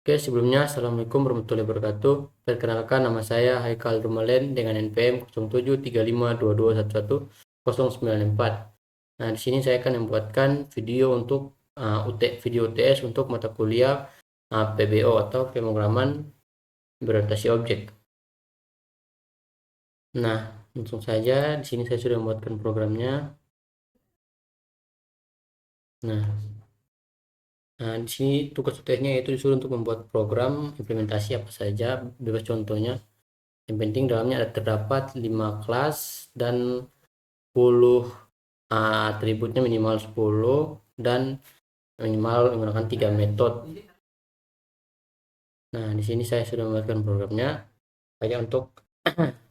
Oke, sebelumnya Assalamualaikum warahmatullahi wabarakatuh. Perkenalkan, nama saya Haikal Rumalen dengan NPM 073522111094. Nah, di sini saya akan membuatkan video untuk video UTS untuk mata kuliah PBO atau pemrograman berorientasi objek. Nah, langsung saja di sini saya sudah membuatkan programnya. Nah, di sini tugas UTS-nya yaitu disuruh untuk membuat program implementasi apa saja, bebas contohnya. Yang penting dalamnya ada terdapat 5 kelas dan 10 atributnya minimal 10 dan minimal menggunakan 3 metode. Nah, di sini saya sudah membuatkan programnya. Hanya untuk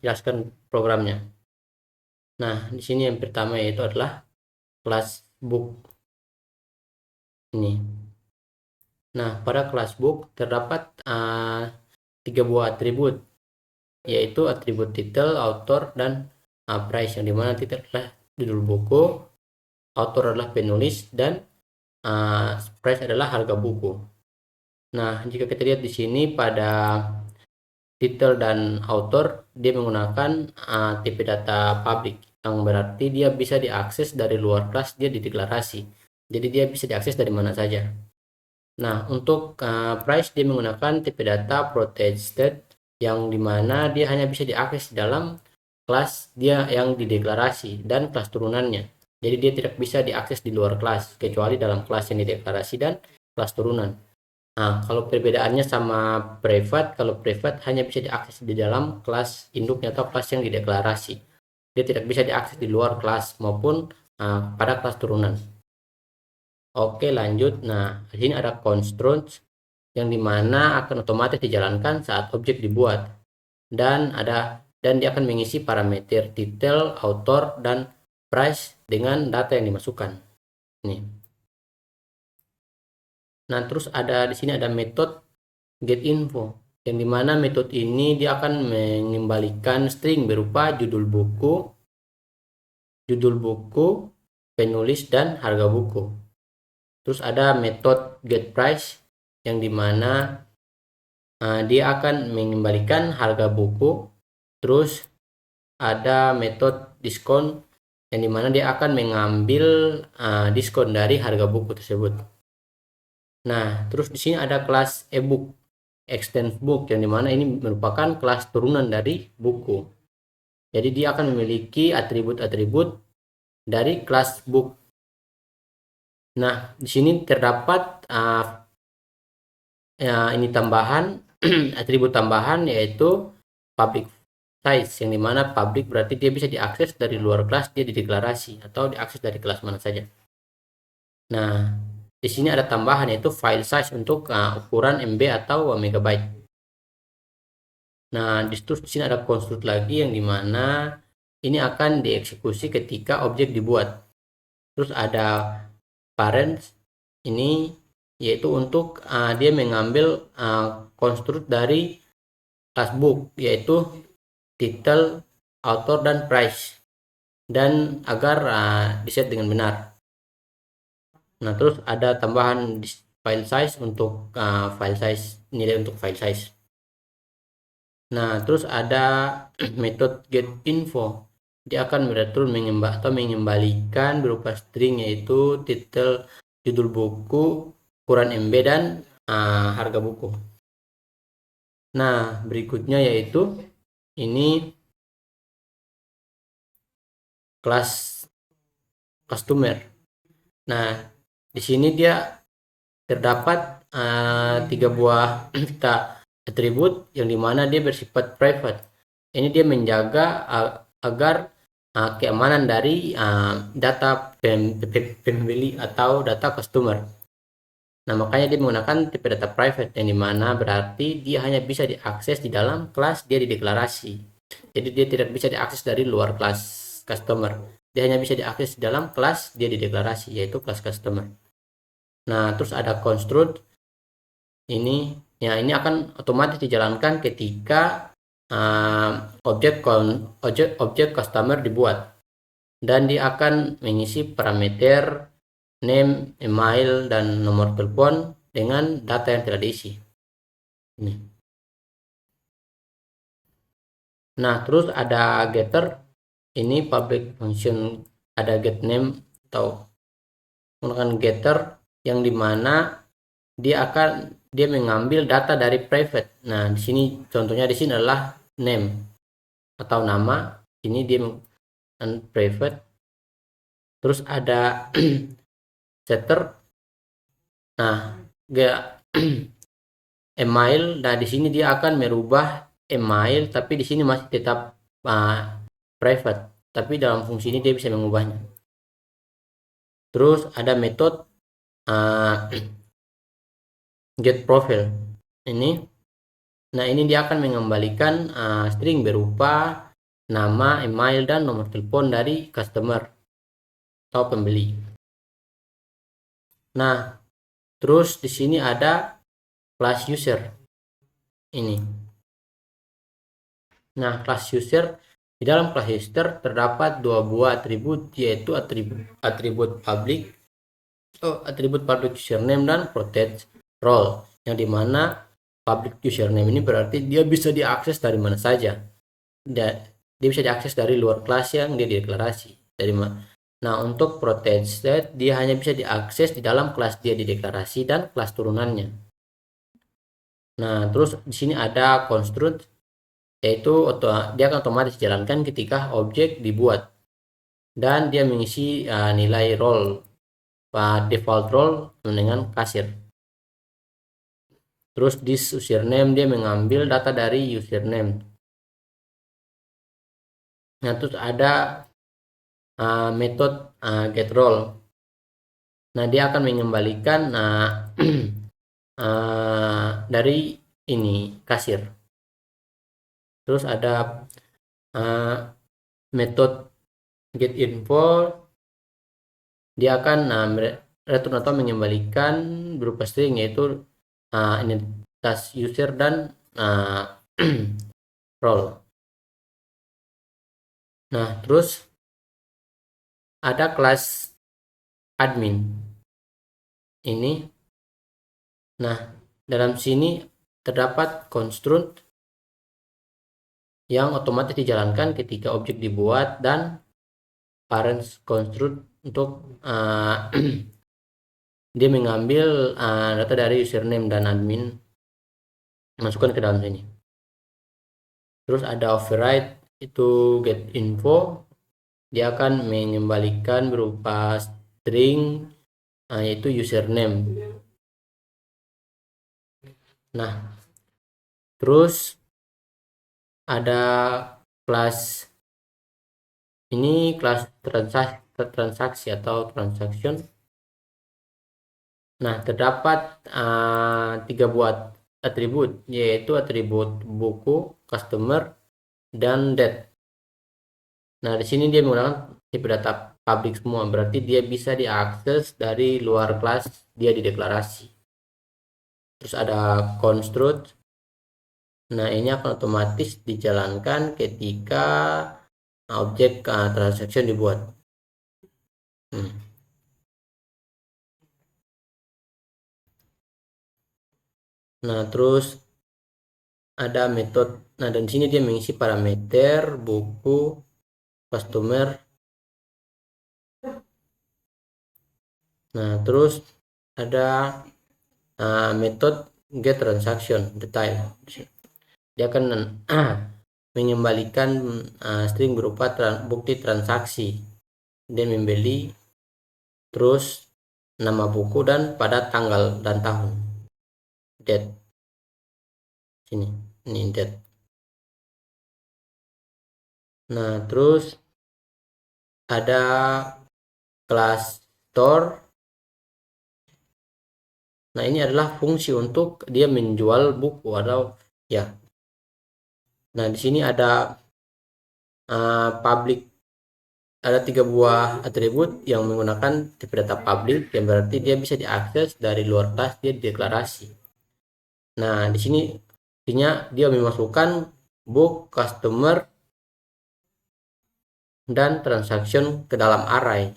jelaskan programnya. Nah, di sini yang pertama yaitu adalah kelas book. Ini. Nah, pada kelas book terdapat 3 buah atribut, yaitu atribut title, author, dan price, yang dimana title adalah judul buku, author adalah penulis, dan price adalah harga buku. Nah, jika kita lihat di sini pada title dan author, dia menggunakan tipe data public, yang berarti dia bisa diakses dari luar kelas, dia dideklarasi. Jadi dia bisa diakses dari mana saja. Nah, untuk price dia menggunakan tipe data protected, yang dimana dia hanya bisa diakses dalam kelas dia yang dideklarasi dan kelas turunannya. Jadi dia tidak bisa diakses di luar kelas, kecuali dalam kelas yang dideklarasi dan kelas turunan. Nah, kalau perbedaannya sama private, kalau private hanya bisa diakses di dalam kelas induknya atau kelas yang dideklarasi. Dia tidak bisa diakses di luar kelas maupun pada kelas turunan. Oke, lanjut. Nah, di sini ada construct yang dimana akan otomatis dijalankan saat objek dibuat, dan dia akan mengisi parameter title, author, dan price dengan data yang dimasukkan. Nih. Nah, terus di sini ada metode getInfo, yang dimana metode ini dia akan mengembalikan string berupa judul buku, penulis, dan harga buku. Terus ada metode getPrice, yang dimana dia akan mengembalikan harga buku. Terus ada metode diskon, yang dimana dia akan mengambil diskon dari harga buku tersebut. Nah, terus di sini ada kelas ebook, extend book, yang dimana ini merupakan kelas turunan dari buku. Jadi dia akan memiliki atribut-atribut dari kelas book. Nah, di sini terdapat ini tambahan atribut tambahan, yaitu public size, yang dimana public berarti dia bisa diakses dari luar kelas, dia dideklarasi atau diakses dari kelas mana saja. Nah, di sini ada tambahan yaitu file size untuk ukuran MB atau megabyte. Nah, di sini ada construct lagi, yang dimana ini akan dieksekusi ketika objek dibuat. Terus ada parents, ini yaitu untuk dia mengambil construct dari kelas book, yaitu title, author, dan price, dan agar diset dengan benar. Nah, terus ada tambahan file size untuk nilai untuk file size. Nah, terus ada metode getInfo, dia akan mengatur mengembalikan berupa string, yaitu title, judul buku, ukuran MB, dan harga buku. Nah, berikutnya yaitu ini kelas customer. Nah, di sini dia terdapat 3 buah atribut, yang dimana dia bersifat private. Ini dia menjaga agar keamanan dari data pembeli atau data customer. Nah, makanya dia menggunakan tipe data private, yang dimana berarti dia hanya bisa diakses di dalam kelas dia dideklarasi. Jadi dia tidak bisa diakses dari luar kelas customer. Dia hanya bisa diakses di dalam kelas dia dideklarasi, yaitu kelas customer. Nah, terus ada construct. Ini akan otomatis dijalankan ketika objek customer dibuat, dan dia akan mengisi parameter name, email, dan nomor telepon dengan data yang telah diisi. Ini. Nah, terus ada getter, ini public function, ada get name atau menggunakan getter yang dimana dia mengambil data dari private. Nah, di sini contohnya di sini adalah name atau nama. Ini dia private. Terus ada setter. Nah, email. Nah, di sini dia akan merubah email, tapi di sini masih tetap private. Tapi dalam fungsi ini dia bisa mengubahnya. Terus ada metode get profile ini. Nah, ini dia akan mengembalikan string berupa nama, email, dan nomor telepon dari customer atau pembeli. Nah, terus di sini ada class user ini. Nah, class user, di dalam class user terdapat dua buah atribut, yaitu atribut public username dan protect role, yang dimana public username ini berarti dia bisa diakses dari mana saja. Dia bisa diakses dari luar kelas yang dia deklarasi. Nah, untuk protected dia hanya bisa diakses di dalam kelas dia dideklarasi dan kelas turunannya. Nah, terus di sini ada construct, yaitu dia akan otomatis dijalankan ketika objek dibuat dan dia mengisi nilai role default role dengan kasir. Terus this username dia mengambil data dari username. Nah, terus ada metode get role. Nah, dia akan mengembalikan dari ini kasir. Terus ada metode get info. Dia akan return atau mengembalikan berupa string, yaitu identitas user dan role. Nah, terus ada kelas admin ini. Nah, dalam sini terdapat construct yang otomatis dijalankan ketika objek dibuat dan parents construct untuk dia mengambil data dari username dan admin, masukkan ke dalam sini. Terus ada override, itu get info, dia akan mengembalikan berupa string yaitu username. Nah, terus ada kelas ini, kelas transaksi atau transaction. Nah, terdapat 3 buah atribut, yaitu atribut buku, customer, dan date. Nah, di sini dia menggunakan tipe data public semua, berarti dia bisa diakses dari luar kelas dia dideklarasi. Terus ada construct. Nah, ini akan otomatis dijalankan ketika objek transaction dibuat. Nah, terus ada metode. Nah, dan sini dia mengisi parameter buku, customer. Nah, terus ada metode get transaction detail. Dia akan mengembalikan string berupa bukti transaksi. Dia membeli, terus nama buku, dan pada tanggal dan tahun. Date. Sini, ini date. Nah, terus ada kelas store. Nah, ini adalah fungsi untuk dia menjual buku atau ya. Nah, di sini ada public, ada 3 buah atribut yang menggunakan tipe data public, yang berarti dia bisa diakses dari luar kelas dia deklarasi. Nah, di sini artinya dia memasukkan book, customer, dan transaction ke dalam array.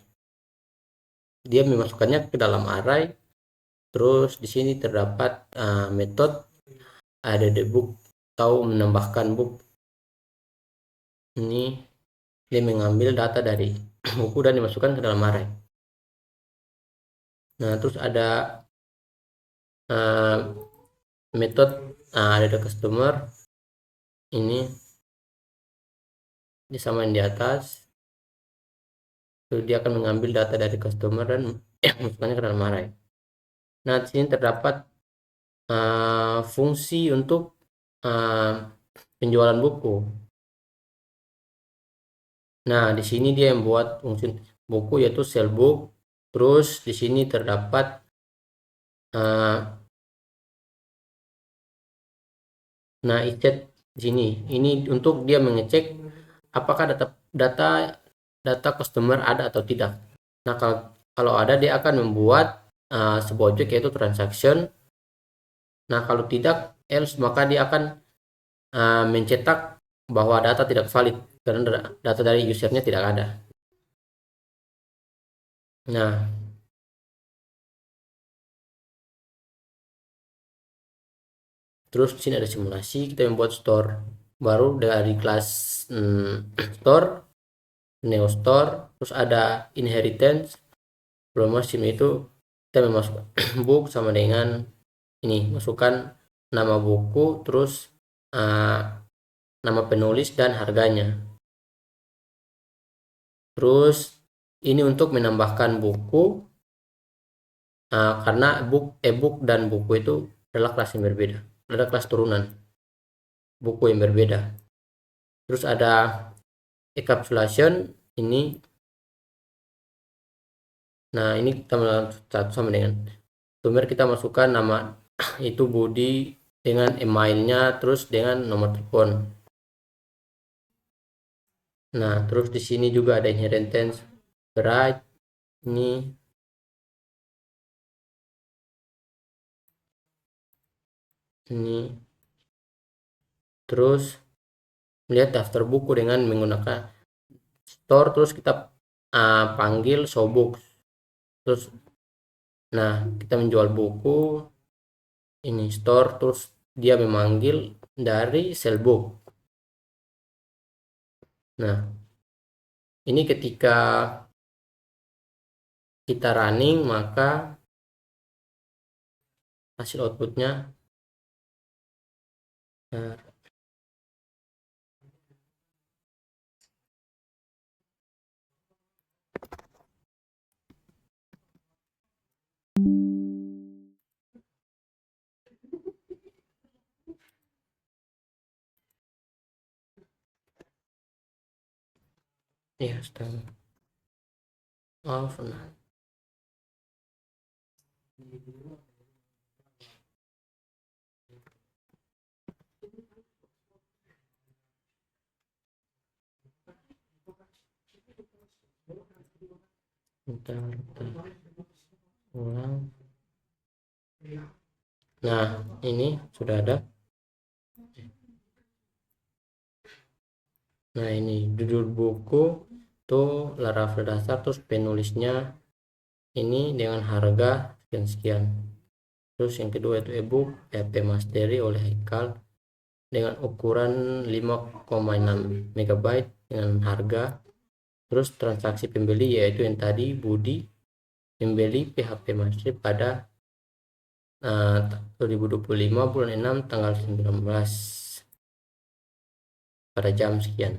Dia memasukkannya ke dalam array. Terus di sini terdapat metode ada book atau menambahkan book. Ini dia mengambil data dari buku dan dimasukkan ke dalam array. Nah, terus ada metode ada the customer, ini disamain di atas. Lalu dia akan mengambil data dari customer dan masukkannya ke dalam array. Nah, di sini terdapat fungsi untuk penjualan buku. Nah, di sini dia yang buat fungsi buku yaitu sell book. Terus di sini terdapat nah iset di sini. Ini untuk dia mengecek apakah data customer ada atau tidak. Nah, kalau ada dia akan membuat sebuah objek yaitu transaction. Nah, kalau tidak else maka dia akan mencetak bahwa data tidak valid karena data dari usernya tidak ada. Nah, terus di sini ada simulasi, kita membuat store baru dari kelas store, neo store, terus ada inheritance. Promotion itu kita memasukkan book sama dengan ini, masukkan nama buku, terus nama penulis dan harganya. Terus ini untuk menambahkan buku karena e-book dan buku itu adalah kelas yang berbeda, adalah kelas turunan buku yang berbeda. Terus ada encapsulation ini. Nah, ini kita sama dengan sumber, kita masukkan nama itu Budi dengan emailnya, terus dengan nomor telepon. Nah, terus di sini juga ada inheritance right ini. Terus melihat daftar buku dengan menggunakan store, terus kita panggil showbooks. Terus nah, kita menjual buku ini store, terus dia memanggil dari sellbook. Nah, ini ketika kita running maka hasil outputnya ya sedang off. Nah, bentar, ulang. Nah, ini sudah ada. Nah, ini judul buku tuh Laravel dasar, terus penulisnya ini dengan harga sekian-sekian. Terus yang kedua itu ebook PHP Mastery oleh Haikal dengan ukuran 5,6 MB dengan harga. Terus transaksi pembeli yaitu yang tadi Budi membeli PHP Mastery pada 2025 bulan 6 tanggal 19 pada jam sekian.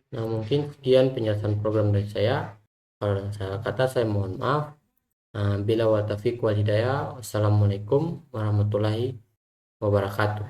Nah, mungkin sekian penjelasan program dari saya. Kalau ada salah kata saya mohon maaf. Bila wa taufiq wal hidayah. Wassalamualaikum warahmatullahi wabarakatuh.